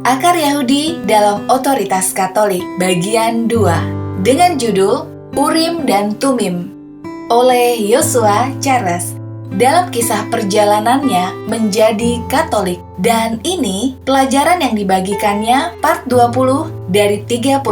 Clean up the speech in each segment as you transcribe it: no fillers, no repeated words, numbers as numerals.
Akar Yahudi dalam Otoritas Katolik bagian 2 dengan judul Urim dan Tumim oleh Joshua Charles dalam kisah perjalanannya menjadi Katolik. Dan ini pelajaran yang dibagikannya part 20 dari 34.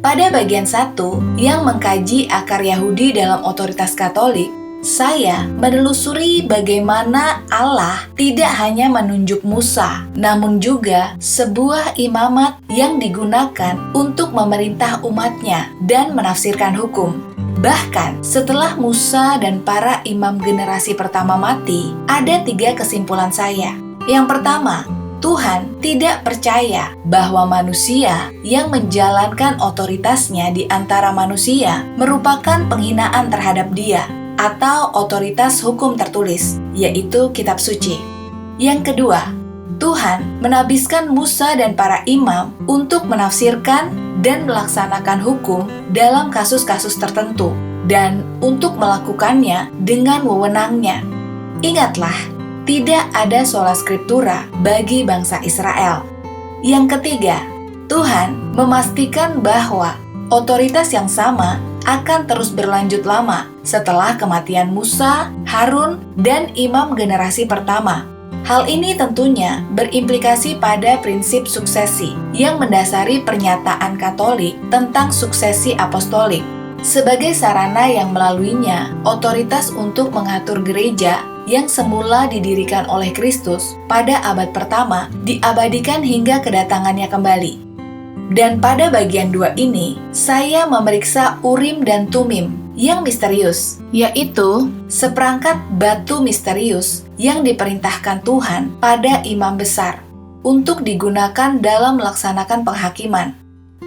Pada bagian 1 yang mengkaji akar Yahudi dalam Otoritas Katolik, saya menelusuri bagaimana Allah tidak hanya menunjuk Musa, namun juga sebuah imamat yang digunakan untuk memerintah umatnya dan menafsirkan hukum. Bahkan setelah Musa dan para imam generasi pertama mati, ada 3 kesimpulan saya. Yang pertama, Tuhan tidak percaya bahwa manusia yang menjalankan otoritasnya di antara manusia merupakan penghinaan terhadap Dia atau otoritas hukum tertulis, yaitu kitab suci. Yang kedua, Tuhan menabiskan Musa dan para imam untuk menafsirkan dan melaksanakan hukum dalam kasus-kasus tertentu dan untuk melakukannya dengan wewenangnya. Ingatlah, tidak ada sola scriptura bagi bangsa Israel. Yang ketiga, Tuhan memastikan bahwa otoritas yang sama akan terus berlanjut lama setelah kematian Musa, Harun, dan imam generasi pertama. Hal ini tentunya berimplikasi pada prinsip suksesi yang mendasari pernyataan Katolik tentang suksesi apostolik. Sebagai sarana yang melaluinya, otoritas untuk mengatur gereja yang semula didirikan oleh Kristus pada abad pertama diabadikan hingga kedatangannya kembali. Dan pada bagian 2 ini, saya memeriksa Urim dan Tumim yang misterius, yaitu seperangkat batu misterius yang diperintahkan Tuhan pada imam besar untuk digunakan dalam melaksanakan penghakiman.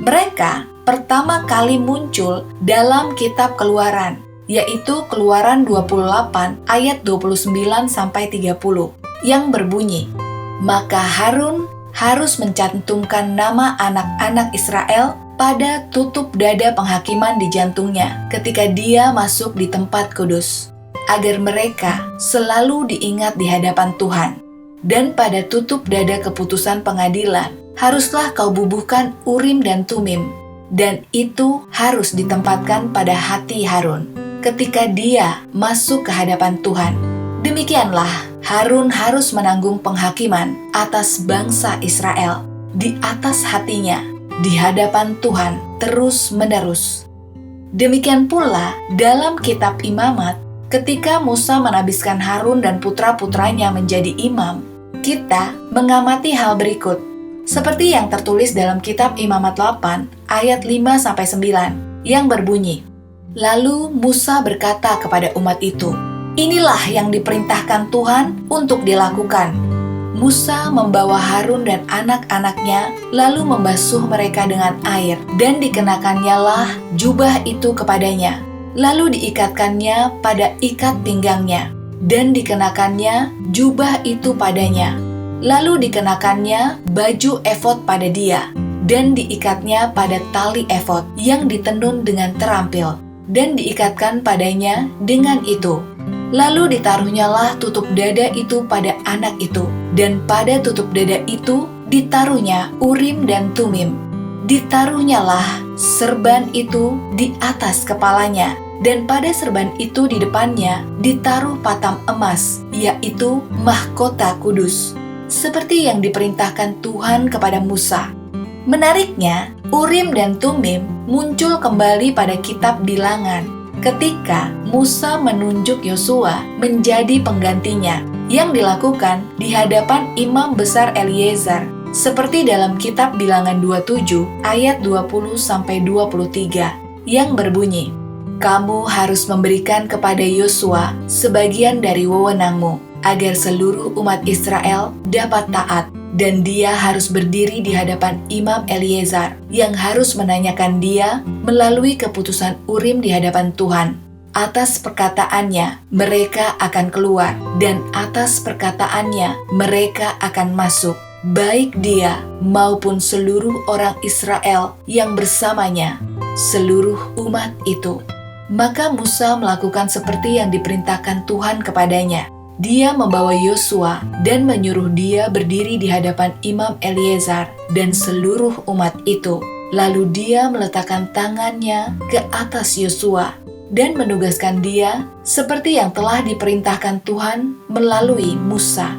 Mereka pertama kali muncul dalam kitab Keluaran, yaitu Keluaran 28 ayat 29-30, yang berbunyi, "Maka Harun harus mencantumkan nama anak-anak Israel pada tutup dada penghakiman di jantungnya ketika dia masuk di tempat kudus, agar mereka selalu diingat di hadapan Tuhan. Dan pada tutup dada keputusan pengadilan, haruslah kau bubuhkan Urim dan Tumim, dan itu harus ditempatkan pada hati Harun ketika dia masuk ke hadapan Tuhan. Demikianlah Harun harus menanggung penghakiman atas bangsa Israel di atas hatinya di hadapan Tuhan terus-menerus." Demikian pula dalam kitab Imamat, ketika Musa menabiskan Harun dan putra-putranya menjadi imam, kita mengamati hal berikut, seperti yang tertulis dalam kitab Imamat 8 ayat 5-9 yang berbunyi, "Lalu Musa berkata kepada umat itu, 'Inilah yang diperintahkan Tuhan untuk dilakukan.' Musa membawa Harun dan anak-anaknya, lalu membasuh mereka dengan air, dan dikenakannya jubah itu kepadanya, lalu diikatkannya pada ikat pinggangnya, dan dikenakannya jubah itu padanya, lalu dikenakannya baju efod pada dia, dan diikatnya pada tali efod yang ditenun dengan terampil, dan diikatkan padanya dengan itu. Lalu ditaruhnyalah tutup dada itu pada anak itu, dan pada tutup dada itu ditaruhnya Urim dan Tumim. Ditaruhnyalah serban itu di atas kepalanya, dan pada serban itu di depannya ditaruh patam emas, yaitu mahkota kudus, seperti yang diperintahkan Tuhan kepada Musa." Menariknya, Urim dan Tumim muncul kembali pada kitab Bilangan ketika Musa menunjuk Yosua menjadi penggantinya, yang dilakukan di hadapan imam besar Eliezer, seperti dalam kitab Bilangan 27 ayat 20-23 yang berbunyi, "Kamu harus memberikan kepada Yosua sebagian dari wewenangmu, agar seluruh umat Israel dapat taat, dan dia harus berdiri di hadapan imam Eliezer, yang harus menanyakan dia melalui keputusan Urim di hadapan Tuhan. Atas perkataannya mereka akan keluar, dan atas perkataannya mereka akan masuk, baik dia maupun seluruh orang Israel yang bersamanya, seluruh umat itu." Maka Musa melakukan seperti yang diperintahkan Tuhan kepadanya. dia membawa Yosua dan menyuruh dia berdiri di hadapan Imam Eleazar dan seluruh umat itu. Lalu dia meletakkan tangannya ke atas Yosua dan menugaskan dia seperti yang telah diperintahkan Tuhan melalui Musa.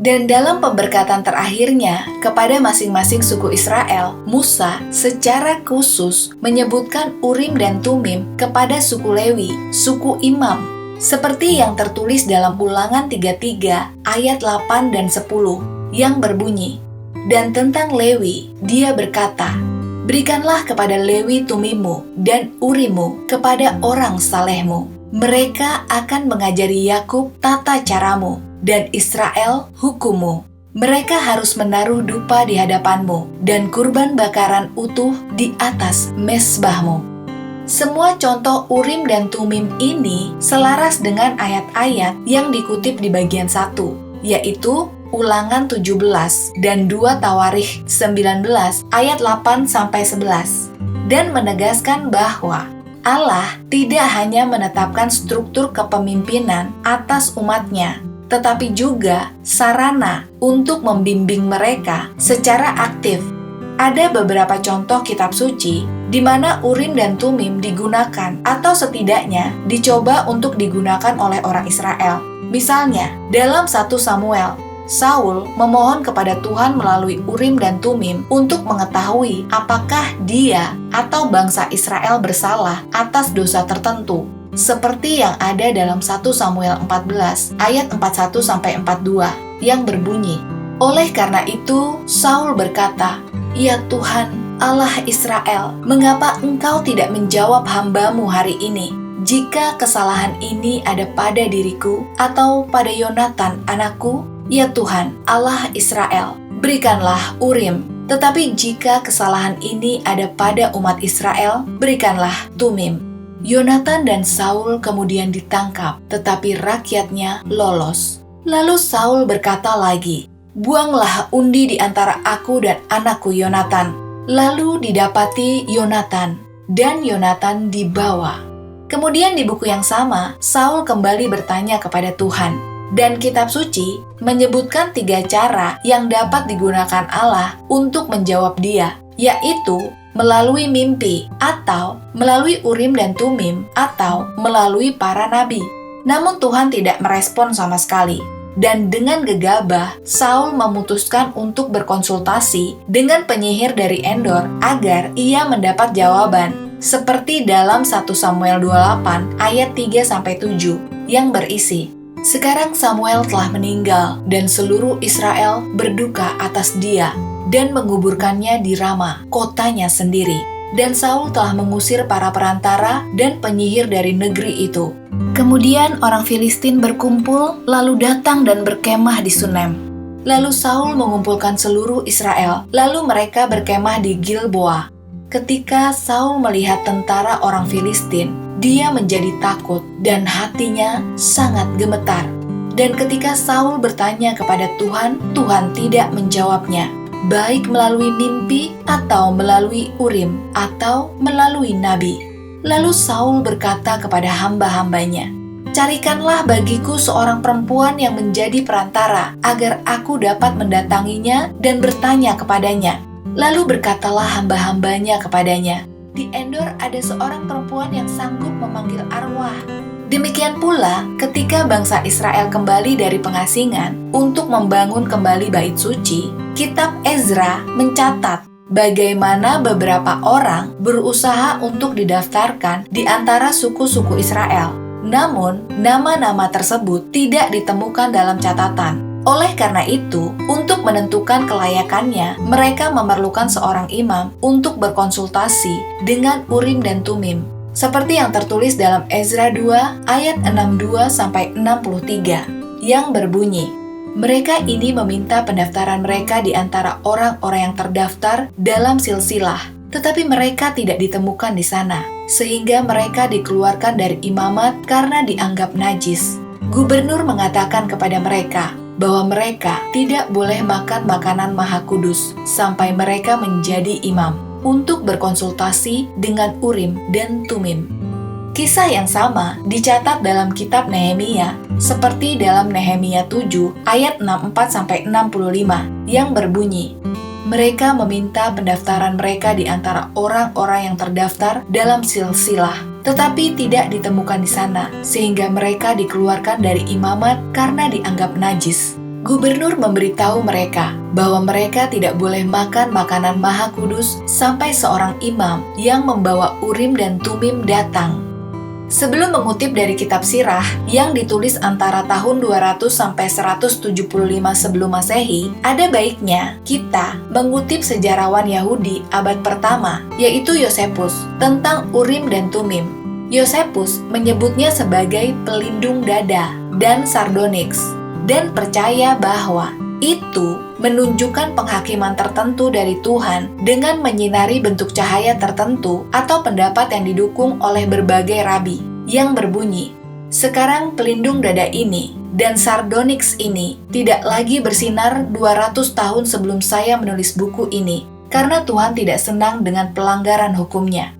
Dan dalam pemberkatan terakhirnya kepada masing-masing suku Israel, Musa secara khusus menyebutkan Urim dan Tumim kepada suku Lewi, suku imam, seperti yang tertulis dalam Ulangan 33 ayat 8 dan 10 yang berbunyi, "Dan tentang Lewi, dia berkata, berikanlah kepada Lewi Tumimmu dan Urimmu kepada orang salehmu. Mereka akan mengajari Yakub tata caramu dan Israel hukummu. Mereka harus menaruh dupa di hadapanmu dan kurban bakaran utuh di atas mezbahmu." Semua contoh Urim dan Tumim ini selaras dengan ayat-ayat yang dikutip di bagian 1, yaitu Ulangan 17 dan 2 Tawarikh 19 ayat 8-11, dan menegaskan bahwa Allah tidak hanya menetapkan struktur kepemimpinan atas umatnya, tetapi juga sarana untuk membimbing mereka secara aktif. Ada beberapa contoh kitab suci di mana Urim dan Tumim digunakan atau setidaknya dicoba untuk digunakan oleh orang Israel. Misalnya, dalam 1 Samuel, Saul memohon kepada Tuhan melalui Urim dan Tumim untuk mengetahui apakah dia atau bangsa Israel bersalah atas dosa tertentu, seperti yang ada dalam 1 Samuel 14 ayat 41-42 yang berbunyi, "Oleh karena itu, Saul berkata, 'Ya Tuhan, Allah Israel, mengapa engkau tidak menjawab hamba-Mu hari ini? Jika kesalahan ini ada pada diriku atau pada Yonatan anakku, ya Tuhan, Allah Israel, berikanlah Urim. Tetapi jika kesalahan ini ada pada umat Israel, berikanlah Tumim.' Yonatan dan Saul kemudian ditangkap, tetapi rakyatnya lolos. Lalu Saul berkata lagi, 'Buanglah undi di antara aku dan anakku Yonatan.' Lalu didapati Yonatan, dan Yonatan dibawa. Kemudian di buku yang sama, Saul kembali bertanya kepada Tuhan, dan kitab suci menyebutkan 3 cara yang dapat digunakan Allah untuk menjawab dia, yaitu melalui mimpi, atau melalui Urim dan Tumim, atau melalui para nabi. Namun Tuhan tidak merespon sama sekali. Dan dengan gegabah, Saul memutuskan untuk berkonsultasi dengan penyihir dari Endor agar ia mendapat jawaban, seperti dalam 1 Samuel 28 ayat 3-7 yang berisi, "Sekarang Samuel telah meninggal dan seluruh Israel berduka atas dia dan menguburkannya di Rama, kotanya sendiri. Dan Saul telah mengusir para perantara dan penyihir dari negeri itu. Kemudian orang Filistin berkumpul, lalu datang dan berkemah di Sunem. Lalu Saul mengumpulkan seluruh Israel, lalu mereka berkemah di Gilboa. Ketika Saul melihat tentara orang Filistin, dia menjadi takut dan hatinya sangat gemetar. Dan ketika Saul bertanya kepada Tuhan, Tuhan tidak menjawabnya, baik melalui mimpi atau melalui Urim atau melalui nabi. Lalu Saul berkata kepada hamba-hambanya, "Carikanlah bagiku seorang perempuan yang menjadi perantara, agar aku dapat mendatanginya dan bertanya kepadanya." Lalu berkatalah hamba-hambanya kepadanya, "Di Endor ada seorang perempuan yang sanggup memanggil arwah." Demikian pula ketika bangsa Israel kembali dari pengasingan untuk membangun kembali bait suci, kitab Ezra mencatat bagaimana beberapa orang berusaha untuk didaftarkan di antara suku-suku Israel. Namun, nama-nama tersebut tidak ditemukan dalam catatan. Oleh karena itu, untuk menentukan kelayakannya, mereka memerlukan seorang imam untuk berkonsultasi dengan Urim dan Tumim, seperti yang tertulis dalam Ezra 2 ayat 62-63 yang berbunyi, "Mereka ini meminta pendaftaran mereka di antara orang-orang yang terdaftar dalam silsilah, tetapi mereka tidak ditemukan di sana, sehingga mereka dikeluarkan dari imamat karena dianggap najis. Gubernur mengatakan kepada mereka bahwa mereka tidak boleh makan makanan maha kudus sampai mereka menjadi imam untuk berkonsultasi dengan Urim dan Tumim." Kisah yang sama dicatat dalam kitab Nehemia, seperti dalam Nehemia 7 ayat 64-65 yang berbunyi, mereka meminta pendaftaran mereka di antara orang-orang yang terdaftar dalam silsilah, tetapi tidak ditemukan di sana, sehingga mereka dikeluarkan dari imamat karena dianggap najis. Gubernur memberitahu mereka bahwa mereka tidak boleh makan makanan maha kudus sampai seorang imam yang membawa Urim dan Tumim datang. Sebelum mengutip dari kitab Sirah yang ditulis antara tahun 200 sampai 175 sebelum Masehi, ada baiknya kita mengutip sejarawan Yahudi abad pertama, yaitu Yosefus, tentang Urim dan Tumim. Yosefus menyebutnya sebagai pelindung dada dan sardonyx, dan percaya bahwa itu menunjukkan penghakiman tertentu dari Tuhan dengan menyinari bentuk cahaya tertentu atau pendapat yang didukung oleh berbagai rabi yang berbunyi, sekarang pelindung dada ini dan sardonyx ini tidak lagi bersinar 200 tahun sebelum saya menulis buku ini, karena Tuhan tidak senang dengan pelanggaran hukumnya.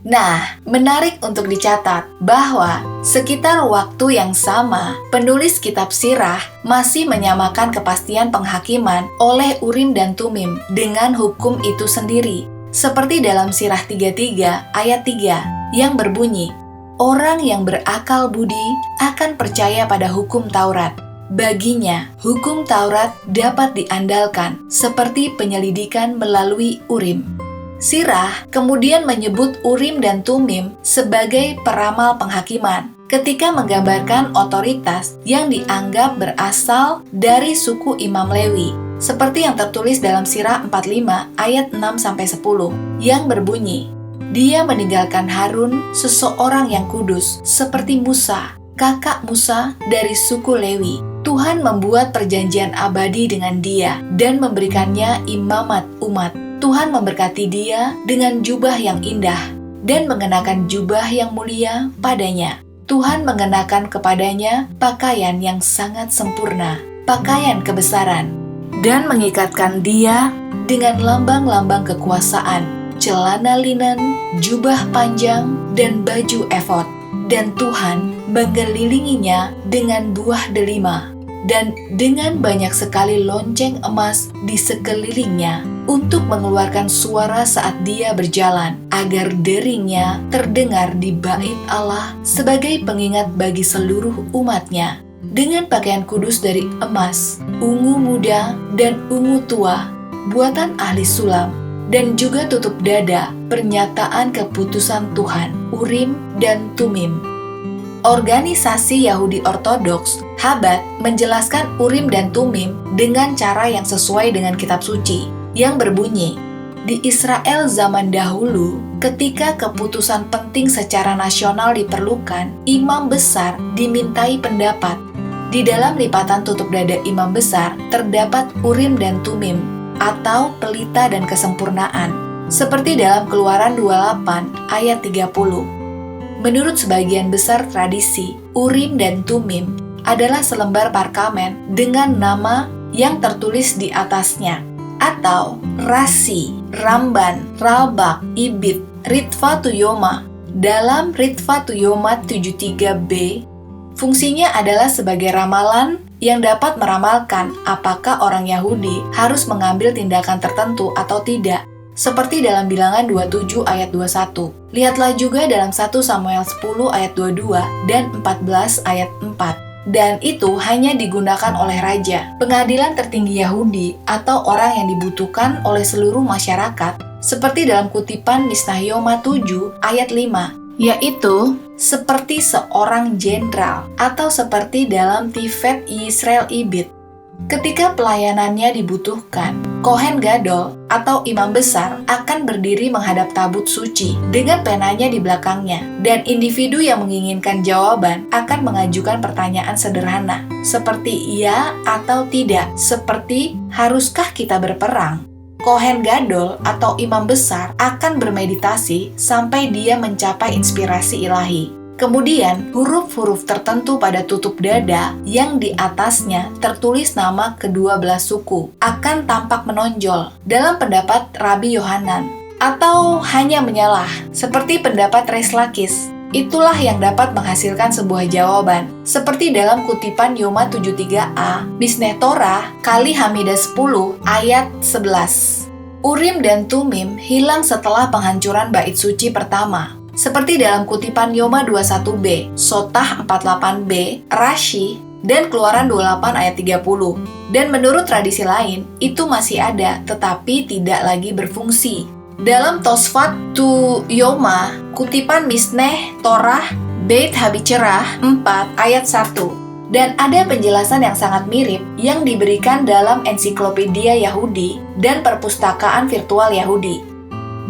Nah, menarik untuk dicatat bahwa sekitar waktu yang sama, penulis kitab Sirah masih menyamakan kepastian penghakiman oleh Urim dan Tumim dengan hukum itu sendiri. Seperti dalam Sirah 33 ayat 3 yang berbunyi, orang yang berakal budi akan percaya pada hukum Taurat. Baginya, hukum Taurat dapat diandalkan seperti penyelidikan melalui Urim. Sirah kemudian menyebut Urim dan Tumim sebagai peramal penghakiman ketika menggambarkan otoritas yang dianggap berasal dari suku Imam Lewi, seperti yang tertulis dalam Sirah 45 ayat 6-10 yang berbunyi, dia meninggalkan Harun, seseorang yang kudus, seperti Musa, kakak Musa dari suku Lewi. Tuhan membuat perjanjian abadi dengan dia dan memberikannya imamat umat. Tuhan memberkati dia dengan jubah yang indah dan mengenakan jubah yang mulia padanya. Tuhan mengenakan kepadanya pakaian yang sangat sempurna, pakaian kebesaran, dan mengikatkan dia dengan lambang-lambang kekuasaan, celana linen, jubah panjang, dan baju efod. Dan Tuhan mengelilinginya dengan buah delima, dan dengan banyak sekali lonceng emas di sekelilingnya untuk mengeluarkan suara saat dia berjalan, agar deringnya terdengar di bait Allah sebagai pengingat bagi seluruh umatnya, dengan pakaian kudus dari emas, ungu muda, dan ungu tua, buatan ahli sulam, dan juga tutup dada, pernyataan keputusan Tuhan, Urim dan Tumim. Organisasi Yahudi Ortodoks, Chabad, menjelaskan Urim dan Tumim dengan cara yang sesuai dengan kitab suci, yang berbunyi, di Israel zaman dahulu, ketika keputusan penting secara nasional diperlukan, imam besar dimintai pendapat. Di dalam lipatan tutup dada imam besar terdapat Urim dan Tumim, atau pelita dan kesempurnaan, seperti dalam Keluaran 28 ayat 30. Menurut sebagian besar tradisi, Urim dan Tumim adalah selembar parkamen dengan nama yang tertulis di atasnya, atau Rasi, Ramban, Ralbak, Ibid, Ritva Tuyoma. Dalam Ritva Tuyoma 73b, fungsinya adalah sebagai ramalan yang dapat meramalkan apakah orang Yahudi harus mengambil tindakan tertentu atau tidak, seperti dalam Bilangan 27 ayat 21. Lihatlah juga dalam 1 Samuel 10 ayat 22 dan 14 ayat 4. Dan itu hanya digunakan oleh raja, pengadilan tertinggi Yahudi, atau orang yang dibutuhkan oleh seluruh masyarakat, seperti dalam kutipan Mishnah Yoma 7 ayat 5, yaitu seperti seorang jenderal, atau seperti dalam Tifet Yisrael Ibid. Ketika pelayanannya dibutuhkan, Kohen Gadol atau imam besar akan berdiri menghadap tabut suci dengan penanya di belakangnya, dan individu yang menginginkan jawaban akan mengajukan pertanyaan sederhana seperti iya atau tidak, seperti haruskah kita berperang? Kohen Gadol atau imam besar akan bermeditasi sampai dia mencapai inspirasi ilahi. Kemudian, huruf-huruf tertentu pada tutup dada yang di atasnya tertulis nama kedua belah suku akan tampak menonjol dalam pendapat Rabi Yohanan, atau hanya menyalah, seperti pendapat Reis Lakis. itulah yang dapat menghasilkan sebuah jawaban. Seperti dalam kutipan Yoma 73a, Mishneh Torah kali Hamidah 10 ayat 11. Urim dan Tumim hilang setelah penghancuran bait suci pertama. Seperti dalam kutipan Yoma 21b, Sotah 48b, Rashi, dan Keluaran 28 ayat 30. Dan menurut tradisi lain, itu masih ada tetapi tidak lagi berfungsi. Dalam Tosfat tu Yoma, kutipan Mishneh Torah Beit Habicerah 4 ayat 1. Dan ada penjelasan yang sangat mirip yang diberikan dalam ensiklopedia Yahudi dan perpustakaan virtual Yahudi.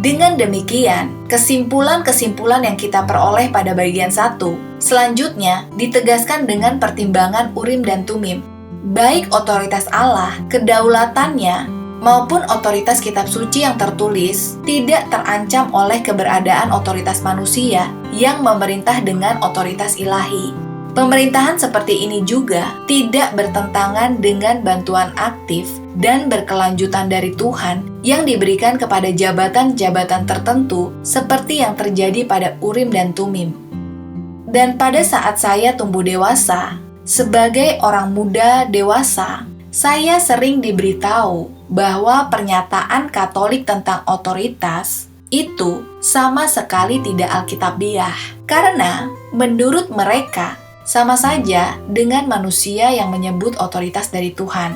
Dengan demikian, kesimpulan-kesimpulan yang kita peroleh pada bagian 1 selanjutnya ditegaskan dengan pertimbangan Urim dan Tumim. Baik otoritas Allah, kedaulatannya, maupun otoritas kitab suci yang tertulis tidak terancam oleh keberadaan otoritas manusia yang memerintah dengan otoritas ilahi. Pemerintahan seperti ini juga tidak bertentangan dengan bantuan aktif dan berkelanjutan dari Tuhan yang diberikan kepada jabatan-jabatan tertentu seperti yang terjadi pada Urim dan Tumim. Dan pada saat saya tumbuh dewasa, sebagai orang muda dewasa, saya sering diberitahu bahwa pernyataan Katolik tentang otoritas itu sama sekali tidak alkitabiah. Karena menurut mereka sama saja dengan manusia yang menyebut otoritas dari Tuhan.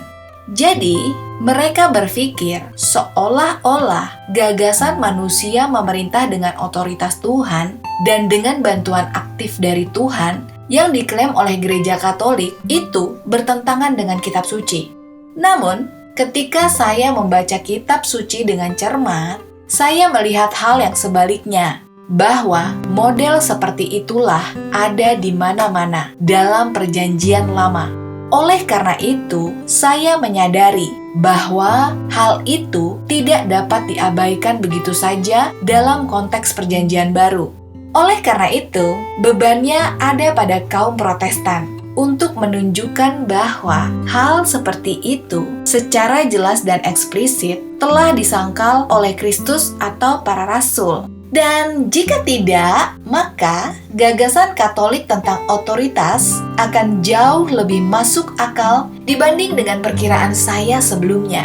Jadi, mereka berpikir seolah-olah gagasan manusia memerintah dengan otoritas Tuhan dan dengan bantuan aktif dari Tuhan yang diklaim oleh Gereja Katolik itu bertentangan dengan kitab suci. Namun, ketika saya membaca kitab suci dengan cermat, saya melihat hal yang sebaliknya, bahwa model seperti itulah ada di mana-mana dalam Perjanjian Lama. Oleh karena itu, saya menyadari bahwa hal itu tidak dapat diabaikan begitu saja dalam konteks Perjanjian Baru. Oleh karena itu, bebannya ada pada kaum Protestan untuk menunjukkan bahwa hal seperti itu secara jelas dan eksplisit telah disangkal oleh Kristus atau para rasul. Dan jika tidak, maka gagasan Katolik tentang otoritas akan jauh lebih masuk akal dibanding dengan perkiraan saya sebelumnya.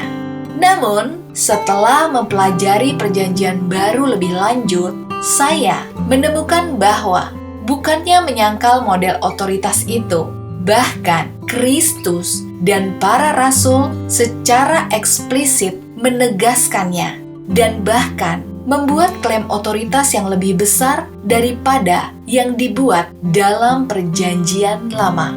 Namun, setelah mempelajari Perjanjian Baru lebih lanjut, saya menemukan bahwa bukannya menyangkal model otoritas itu, bahkan Kristus dan para rasul secara eksplisit menegaskannya dan bahkan membuat klaim otoritas yang lebih besar daripada yang dibuat dalam Perjanjian Lama.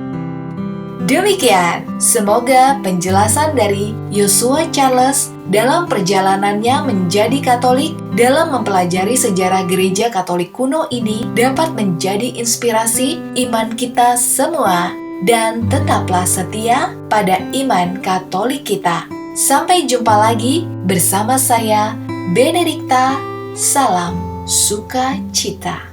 Demikian, semoga penjelasan dari Yosua Charles dalam perjalanannya menjadi Katolik dalam mempelajari sejarah Gereja Katolik kuno ini dapat menjadi inspirasi iman kita semua dan tetaplah setia pada iman Katolik kita. Sampai jumpa lagi bersama saya, Benedikta. Salam sukacita.